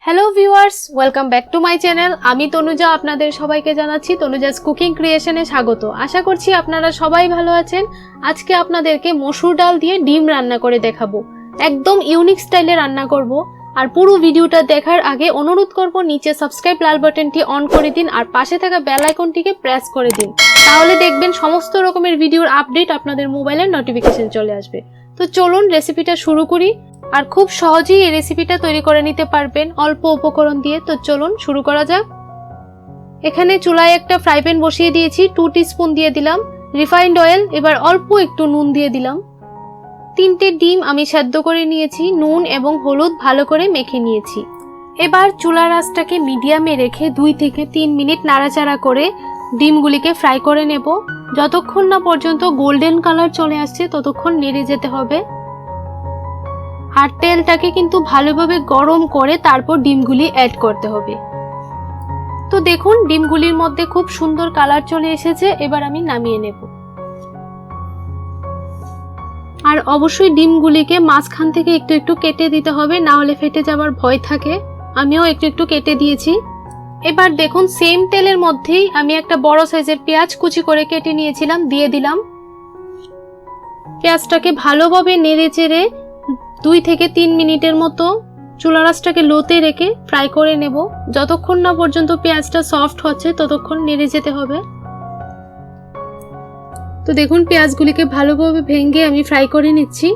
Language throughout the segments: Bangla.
Hello viewers, welcome back to my channel. আমি তনুজা, আপনাদের সবাইকে জানাচ্ছি তনুজাস কুকিং ক্রিয়েশনে স্বাগত। আশা করছি আপনারা সবাই ভালো আছেন। আজকে আপনাদেরকে মসুর ডাল দিয়ে ডিম রান্না করে দেখাবো। একদম ইউনিক স্টাইলে রান্না করব। আর পুরো ভিডিওটা দেখার আগে অনুরোধ করব নিচে সাবস্ক্রাইব লাল বাটনটি অন করে দিন আর পাশে থাকা বেল আইকনটিকে প্রেস করে দিন। তাহলে দেখবেন সমস্ত রকমের ভিডিওর আপডেট আপনাদের মোবাইলের নোটিফিকেশন চলে আসবে। তো চলুন রেসিপিটা শুরু করি। আর খুব সহজেই এই রেসিপিটা তৈরি করে নিতে পারবেন অল্প উপকরণ দিয়ে। তো চলুন শুরু করা যাক। এখানে চুলায় একটা ফ্রাই প্যান বসিয়ে দিয়েছি, 2 টিস্পুন দিয়ে দিলাম রিফাইন্ড অয়েল। এবার অল্প একটু নুন দিয়ে দিলাম। 3টে ডিম আমি সেদ্ধ করে নিয়েছি, নুন এবং হলুদ ভালো করে মেখে নিয়েছি। এবার চুলার আঁচটাকে মিডিয়ামে রেখে 2 থেকে 3 মিনিট নাড়াচাড়া করে ডিমগুলিকে ফ্রাই করে নেব। যতক্ষণ না পর্যন্ত গোল্ডেন কালার চলে আসছে ততক্ষণ নেড়ে যেতে হবে। আর তেলটাকে কিন্তু ভালোভাবে গরম করে তারপর ডিমগুলি অ্যাড করতে হবে। তো দেখুন ডিমগুলির মধ্যে খুব সুন্দর কালার চলে এসেছে। এবার আমি নামিয়ে নেব। আর অবশ্যই ডিমগুলিকে মাঝখান থেকে একটু একটু কেটে দিতে হবে, না হলে ফেটে যাওয়ার ভয় থাকে। আমিও একটু একটু কেটে দিয়েছি। এবার দেখুন সেম তেলের মধ্যেই আমি একটা বড় সাইজের পেঁয়াজ কুচি করে কেটে নিয়েছিলাম, দিয়ে দিলাম। পেঁয়াজটাকে ভালোভাবে নেড়ে চেড়ে 2 থেকে 3 মিনিটের মতো চুলার আঁচটাকে লোতে রেখে ফ্রাই করে নেব। যতক্ষণ না পর্যন্ত পেঁয়াজটা সফট হচ্ছে ততক্ষণ নেড়ে যেতে হবে। তো দেখুন পেঁয়াজগুলিকে ভালোভাবে ভেঙে আমি ফ্রাই করে নিচ্ছি।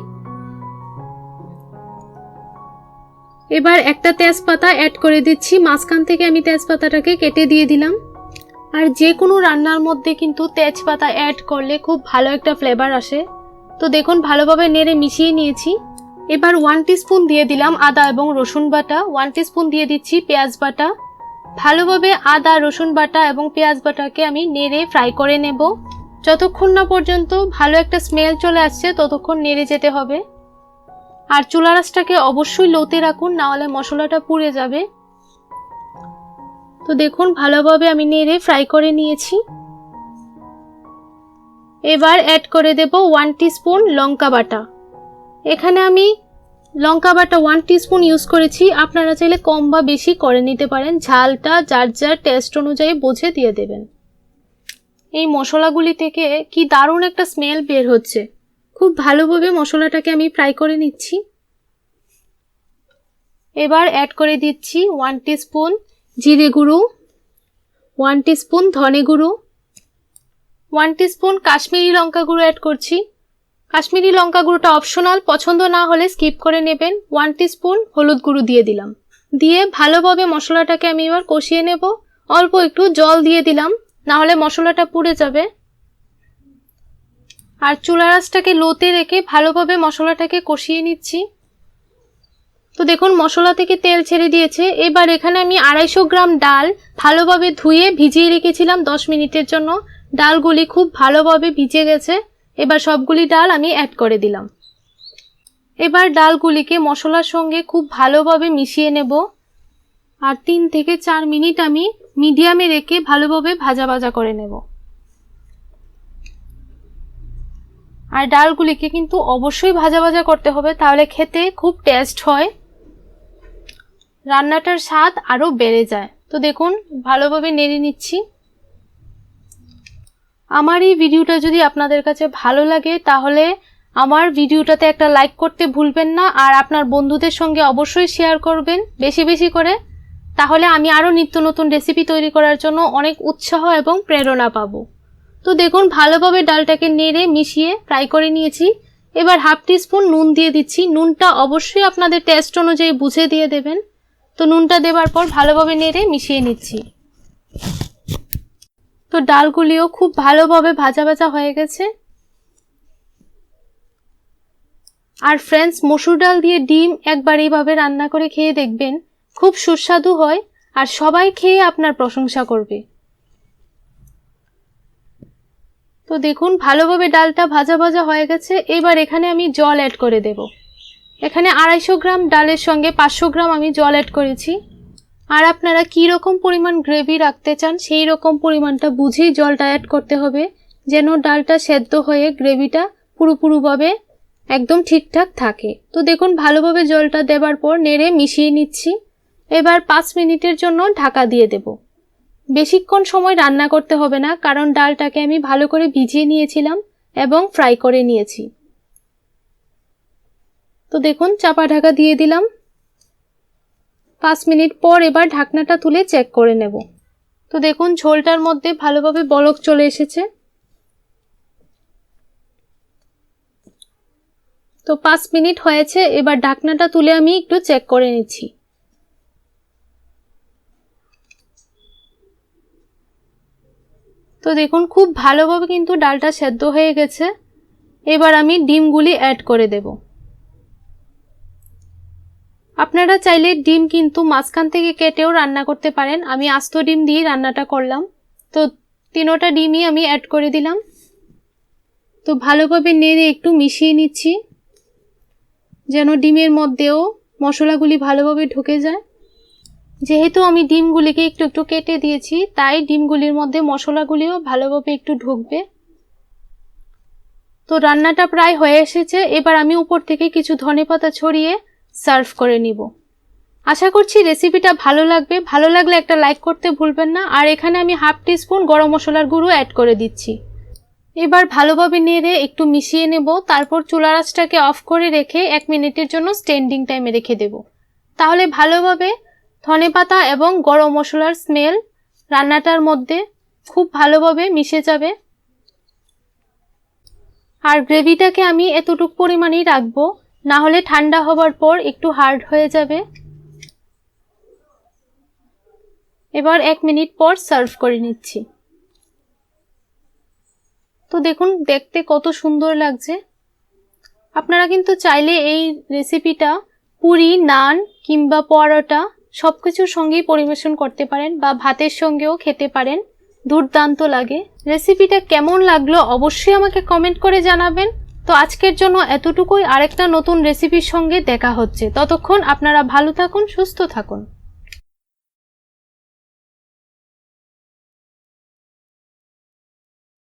এবার একটা তেজপাতা অ্যাড করে দিচ্ছি, মাঝখান থেকে আমি তেজপাতাটাকে কেটে দিয়ে দিলাম। আর যে কোনো রান্নার মধ্যে কিন্তু তেজপাতা অ্যাড করলে খুব ভালো একটা ফ্লেভার আসে। তো দেখুন ভালোভাবে নেড়ে মিশিয়ে নিয়েছি। এবার 1 টিস্পুন দিয়ে দিলাম আদা এবং রসুন বাটা, 1 টিস্পুন দিয়ে দিচ্ছি পেঁয়াজ বাটা। ভালোভাবে আদা, রসুন বাটা এবং পেঁয়াজ বাটাকে আমি নেড়ে ফ্রাই করে নেব। যতক্ষণ না পর্যন্ত ভালো একটা স্মেল চলে আসছে ততক্ষণ নেড়ে যেতে হবে। আর চুলার আঁচটাকে অবশ্যই লোতে রাখুন, না হলে মশলাটা পুড়ে যাবে। তো দেখুন ভালোভাবে আমি নেড়ে ফ্রাই করে নিয়েছি। এবার অ্যাড করে দেব 1 টিস্পুন লঙ্কা বাটা। এখানে আমি লঙ্কা বাটা 1 টিস্পুন ইউজ করেছি। আপনারা চাইলে কম বা বেশি করে নিতে পারেন, ঝালটা যার যার টেস্ট অনুযায়ী বুঝে দিয়ে দেবেন। এই মশলাগুলি থেকে কি দারুণ একটা স্মেল বের হচ্ছে। খুব ভালোভাবে মশলাটাকে আমি ফ্রাই করে নিচ্ছি। এবার অ্যাড করে দিচ্ছি 1 টিস্পুন জিরে গুঁড়ো, 1 টিস্পুন ধনে গুঁড়ো, 1 টিস্পুন কাশ্মীরি লঙ্কা গুঁড়ো অ্যাড করছি। কাশ্মীরি লঙ্কা গুঁড়োটা অপশনাল, পছন্দ না হলে স্কিপ করে নেবেন। 1 টিস্পুন হলুদ গুঁড়ো দিয়ে দিলাম। দিয়ে ভালোভাবে মশলাটাকে আমি এবার কষিয়ে নেব। অল্প একটু জল দিয়ে দিলাম, না হলে মশলাটা পুড়ে যাবে। আর চুলার আঁচটাকে লোতে রেখে ভালোভাবে মশলাটাকে কষিয়ে নিচ্ছি। তো দেখুন মশলা থেকে তেল ছেড়ে দিয়েছে। এবার এখানে আমি 250 গ্রাম ডাল ভালোভাবে ধুয়ে ভিজিয়ে রেখেছিলাম 10 মিনিটের জন্য। ডালগুলি খুব ভালোভাবে ভিজে গেছে। এবার সবগুলি ডাল আমি অ্যাড করে দিলাম। এবার ডালগুলিকে মশলার সঙ্গে খুব ভালোভাবে মিশিয়ে নেব। আর 3 থেকে 4 মিনিট আমি মিডিয়ামে রেখে ভালোভাবে ভাজা ভাজা করে নেব। আর ডালগুলিকে কিন্তু অবশ্যই ভাজা ভাজা করতে হবে, তাহলে খেতে খুব টেস্ট হয়, রান্নাটার স্বাদ আরো বেড়ে যায়। তো দেখুন ভালোভাবে নেড়ে নিচ্ছি। আমার এই ভিডিওটা যদি আপনাদের কাছে ভালো লাগে তাহলে আমার ভিডিওটাতে একটা লাইক করতে ভুলবেন না। আর আপনার বন্ধুদের সঙ্গে অবশ্যই শেয়ার করবেন বেশি বেশি করে, তাহলে আমি আরো নিত্য নতুন রেসিপি তৈরি করার জন্য অনেক উৎসাহ এবং প্রেরণা পাবো। তো দেখুন ভালোভাবে ডালটাকে নেড়ে মিশিয়ে ফ্রাই করে নিয়েছি। এবার 1/2 টিস্পুন নুন দিয়ে দিচ্ছি। নুনটা অবশ্যই আপনাদের টেস্ট অনুযায়ী বুঝে দিয়ে দেবেন। তো নুনটা দেওয়ার পর ভালোভাবে নেড়ে মিশিয়ে নিচ্ছি। তো ডালগুলিও খুব ভালোভাবে ভাজা ভাজা হয়ে গেছে। আর ফ্রেন্ডস, মসুর ডাল দিয়ে ডিম একবার এইভাবে রান্না করে খেয়ে দেখবেন, খুব সুস্বাদু হয় আর সবাই খেয়ে আপনার প্রশংসা করবে। তো দেখুন ভালোভাবে ডালটা ভাজা ভাজা হয়ে গেছে। এবার এখানে আমি জল অ্যাড করে দেব। এখানে 250 গ্রাম ডালের সঙ্গে 500 গ্রাম আমি জল অ্যাড করেছি। আর আপনারা কি রকম পরিমাণ গ্রেভি রাখতে চান সেই রকম পরিমাণটা বুঝেই জলটা অ্যাড করতে হবে, যেন ডালটা সেদ্ধ হয়ে গ্রেভিটা পুরোপুরিভাবে একদম ঠিকঠাক থাকে। তো দেখুন ভালোভাবে জলটা দেওয়ার পর নেড়ে মিশিয়ে নিচ্ছি। এবার 5 মিনিটের জন্য ঢাকা দিয়ে দেব। বেশিক্ষণ সময় রান্না করতে হবে না, কারণ ডালটাকে আমি ভালো করে ভিজিয়ে নিয়েছিলাম এবং ফ্রাই করে নিয়েছি। তো দেখুন চাপা ঢাকা দিয়ে দিলাম। 5 মিনিট পর এবার ঢাকনাটা তুলে চেক করে নেব। তো দেখুন ঝোলটার মধ্যে ভালোভাবে বলক চলে এসেছে। তো 5 মিনিট হয়েছে, এবার ঢাকনাটা তুলে আমি একটু চেক করে নিচ্ছি। তো দেখুন খুব ভালোভাবে কিন্তু ডালটা সেদ্ধ হয়ে গেছে। এবার আমি ডিমগুলি অ্যাড করে দেব। আপনারা চাইলে ডিম কিন্তু মাঝখান থেকে কেটেও রান্না করতে পারেন। আমি আস্ত ডিম দিয়ে রান্নাটা করলাম। তো তিনোটা ডিমই আমি অ্যাড করে দিলাম। তো ভালোভাবে নেড়ে একটু মিশিয়ে নিচ্ছি, যেন ডিমের মধ্যেও মশলাগুলি ভালোভাবে ঢুকে যায়। যেহেতু আমি ডিমগুলিকে একটু একটু কেটে দিয়েছি, তাই ডিমগুলির মধ্যে মশলাগুলিও ভালোভাবে একটু ঢুকবে। তো রান্নাটা প্রায় হয়ে এসেছে। এবার আমি উপর থেকে কিছু ধনেপাতা ছড়িয়ে সার্ভ করে নিব। আশা করছি রেসিপিটা ভালো লাগবে। ভালো লাগলে একটা লাইক করতে ভুলবেন না। আর এখানে আমি হাফ টিস্পুন গরম মশলার গুঁড়ো অ্যাড করে দিচ্ছি। এবার ভালোভাবে নেড়ে একটু মিশিয়ে নেব। তারপর চুলার আঁচটাকে অফ করে রেখে 1 মিনিটের জন্য স্ট্যান্ডিং টাইমে রেখে দেব। তাহলে ভালোভাবে ধনেপাতা এবং গরম মশলার স্মেল রান্নাটার মধ্যে খুব ভালোভাবে মিশে যাবে। আর গ্রেভিটাকে আমি এতটুকু পরিমাণেই রাখবো, না হলে ঠান্ডা হবার পর একটু হার্ড হয়ে যাবে। এবার 1 মিনিট পর সার্ভ করে নিচ্ছি। তো দেখুন দেখতে কত সুন্দর লাগছে। আপনারা কিন্তু চাইলে এই রেসিপিটা পুরি, নান কিংবা পরোটা সবকিছুর সঙ্গেই পরিবেশন করতে পারেন বা ভাতের সঙ্গেও খেতে পারেন। দুর্দান্ত লাগে। রেসিপিটা কেমন লাগলো অবশ্যই আমাকে কমেন্ট করে জানাবেন। তো আজকের জন্য এতটুকুই। আরেকটা নতুন রেসিপির সঙ্গে দেখা হচ্ছে। ততক্ষণ আপনারা ভালো থাকুন, সুস্থ থাকুন।